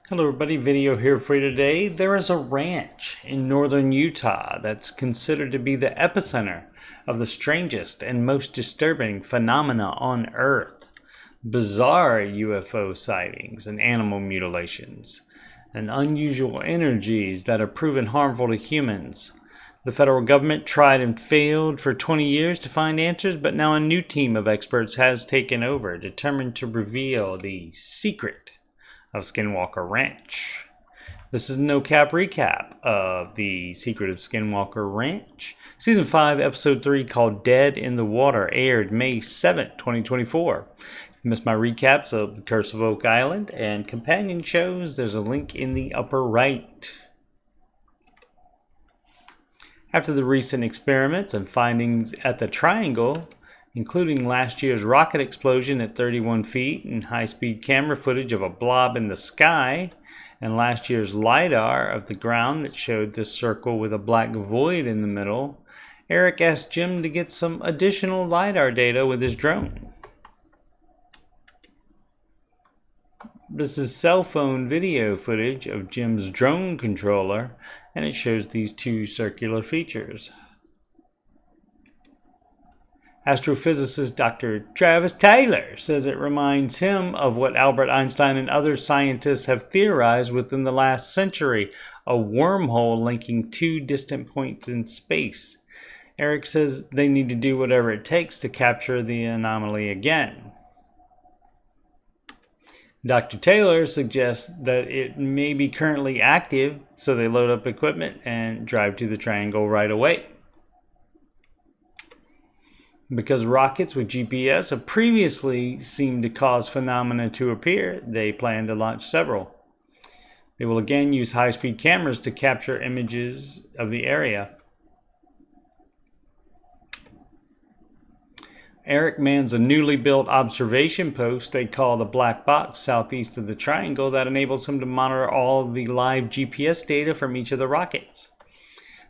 Hello everybody, video here for you today. There is a ranch in northern Utah that's considered to be the epicenter of the strangest and most disturbing phenomena on Earth. Bizarre UFO sightings and animal mutilations, and unusual energies that are proven harmful to humans. The federal government tried and failed for 20 years to find answers, but now a new team of experts has taken over, determined to reveal the secret of Skinwalker Ranch. This is a no-cap recap of The Secret of Skinwalker Ranch. Season 5, Episode 3, called Dead in the Water, aired May 7th, 2024. If you missed my recaps of The Curse of Oak Island and companion shows, there's a link in the upper right. After the recent experiments and findings at the Triangle, including last year's rocket explosion at 31 feet and high-speed camera footage of a blob in the sky, and last year's LiDAR of the ground that showed this circle with a black void in the middle, Eric asked Jim to get some additional LiDAR data with his drone. This is cell phone video footage of Jim's drone controller, and it shows these two circular features. Astrophysicist Dr. Travis Taylor says it reminds him of what Albert Einstein and other scientists have theorized within the last century, a wormhole linking two distant points in space. Eric says they need to do whatever it takes to capture the anomaly again. Dr. Taylor suggests that it may be currently active, so they load up equipment and drive to the Triangle right away. Because rockets with GPS have previously seemed to cause phenomena to appear, they plan to launch several. They will again use high-speed cameras to capture images of the area. Eric mans a newly built observation post they call the Black Box southeast of the Triangle that enables him to monitor all the live GPS data from each of the rockets.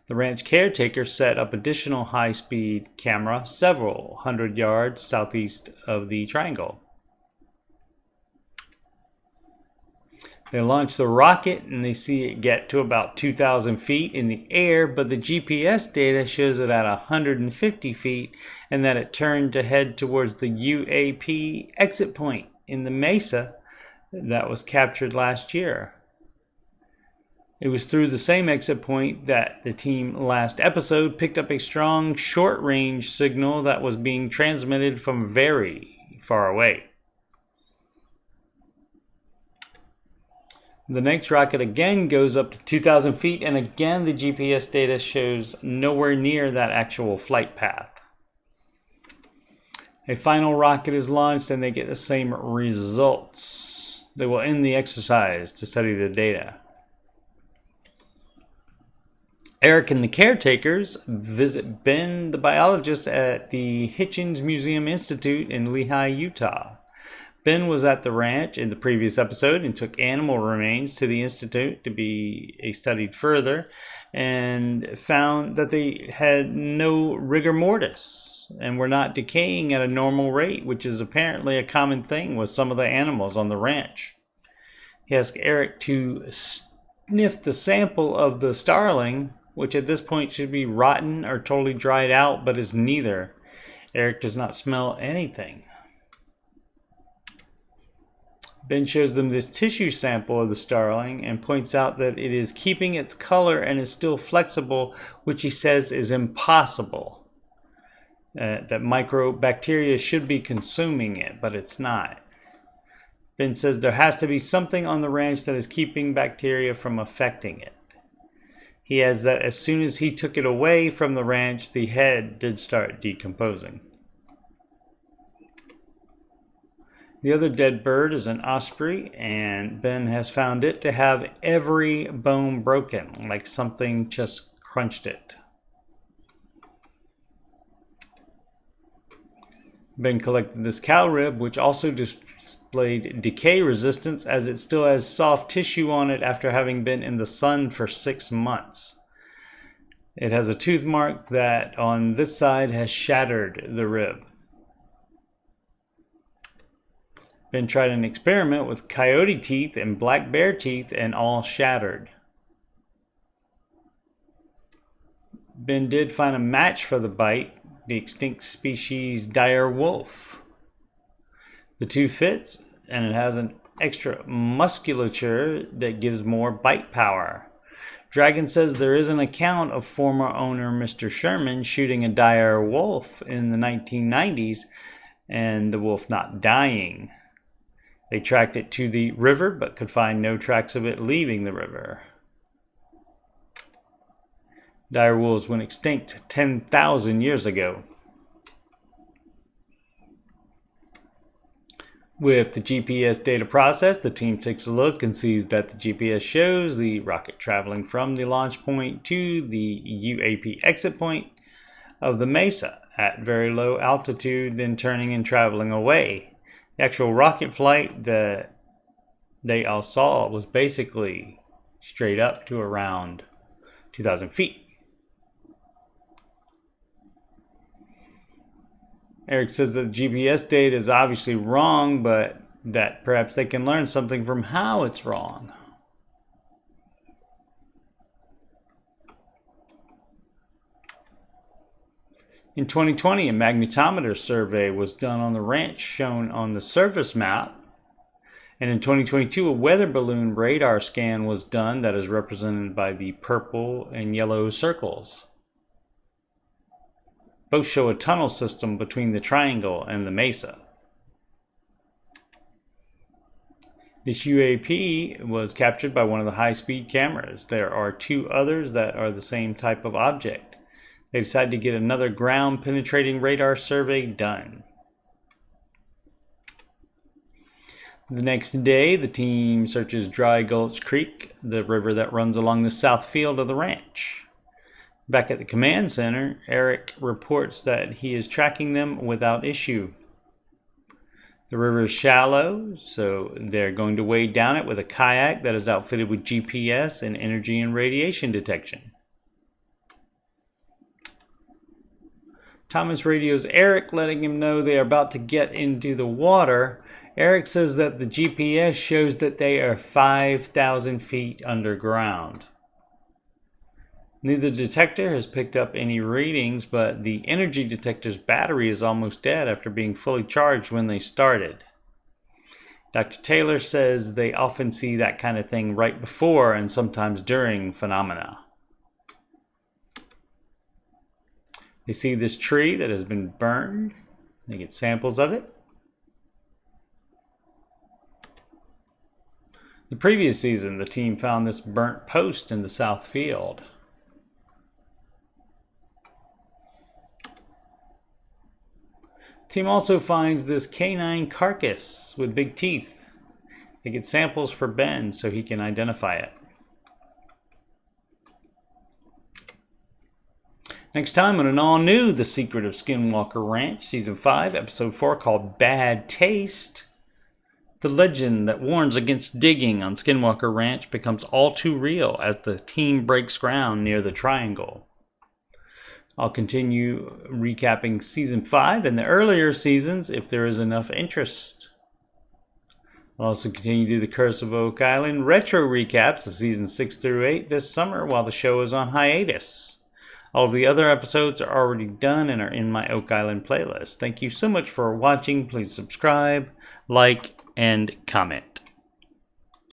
The ranch caretaker set up additional high-speed camera several hundred yards southeast of the Triangle. They launch the rocket and they see it get to about 2,000 feet in the air, but the GPS data shows it at 150 feet and that it turned to head towards the UAP exit point in the mesa that was captured last year. It was through the same exit point that the team last episode picked up a strong short-range signal that was being transmitted from very far away. The next rocket again goes up to 2,000 feet, and again the GPS data shows nowhere near that actual flight path. A final rocket is launched and they get the same results. They will end the exercise to study the data. Eric and the caretakers visit Ben, the biologist, at the Hitchens Museum Institute in Lehi, Utah. Ben was at the ranch in the previous episode and took animal remains to the institute to be studied further, and found that they had no rigor mortis and were not decaying at a normal rate, which is apparently a common thing with some of the animals on the ranch. He asked Eric to sniff the sample of the starling, which at this point should be rotten or totally dried out, but is neither. Eric does not smell anything. Ben shows them this tissue sample of the starling and points out that it is keeping its color and is still flexible, which he says is impossible. That microbacteria should be consuming it, but it's not. Ben says there has to be something on the ranch that is keeping bacteria from affecting it. He adds that as soon as he took it away from the ranch, the head did start decomposing. The other dead bird is an osprey, and Ben has found it to have every bone broken, like something just crunched it. Ben collected this cow rib, which also displayed decay resistance as it still has soft tissue on it after having been in the sun for 6 months. It has a tooth mark that on this side has shattered the rib. Ben tried an experiment with coyote teeth and black bear teeth and all shattered. Ben did find a match for the bite, the extinct species dire wolf. The tooth fits, and it has an extra musculature that gives more bite power. Dragon says there is an account of former owner Mr. Sherman shooting a dire wolf in the 1990s and the wolf not dying. They tracked it to the river but could find no tracks of it leaving the river. Dire wolves went extinct 10,000 years ago. With the GPS data processed, the team takes a look and sees that the GPS shows the rocket traveling from the launch point to the UAP exit point of the mesa at very low altitude, then turning and traveling away. The actual rocket flight that they all saw was basically straight up to around 2,000 feet. Eric says that the GPS data is obviously wrong, but that perhaps they can learn something from how it's wrong. In 2020, a magnetometer survey was done on the ranch shown on the surface map. And in 2022, a weather balloon radar scan was done that is represented by the purple and yellow circles. Both show a tunnel system between the triangle and the mesa. This UAP was captured by one of the high-speed cameras. There are two others that are the same type of object. They decided to get another ground-penetrating radar survey done. The next day, the team searches Dry Gulch Creek, the river that runs along the south field of the ranch. Back at the command center, Eric reports that he is tracking them without issue. The river is shallow, so they're going to wade down it with a kayak that is outfitted with GPS and energy and radiation detection. Thomas radios Eric, letting him know they are about to get into the water. Eric says that the GPS shows that they are 5,000 feet underground. Neither detector has picked up any readings, but the energy detector's battery is almost dead after being fully charged when they started. Dr. Taylor says they often see that kind of thing right before and sometimes during phenomena. They see this tree that has been burned. They get samples of it. The previous season, the team found this burnt post in the south field. The team also finds this canine carcass with big teeth. They get samples for Ben so he can identify it. Next time on an all-new The Secret of Skinwalker Ranch, Season 5, Episode 4, called Bad Taste. The legend that warns against digging on Skinwalker Ranch becomes all too real as the team breaks ground near the Triangle. I'll continue recapping Season 5 and the earlier seasons if there is enough interest. I'll also continue to do the Curse of Oak Island retro recaps of Seasons 6 through 8 this summer while the show is on hiatus. All of the other episodes are already done and are in my Oak Island playlist. Thank you so much for watching. Please subscribe, like, and comment.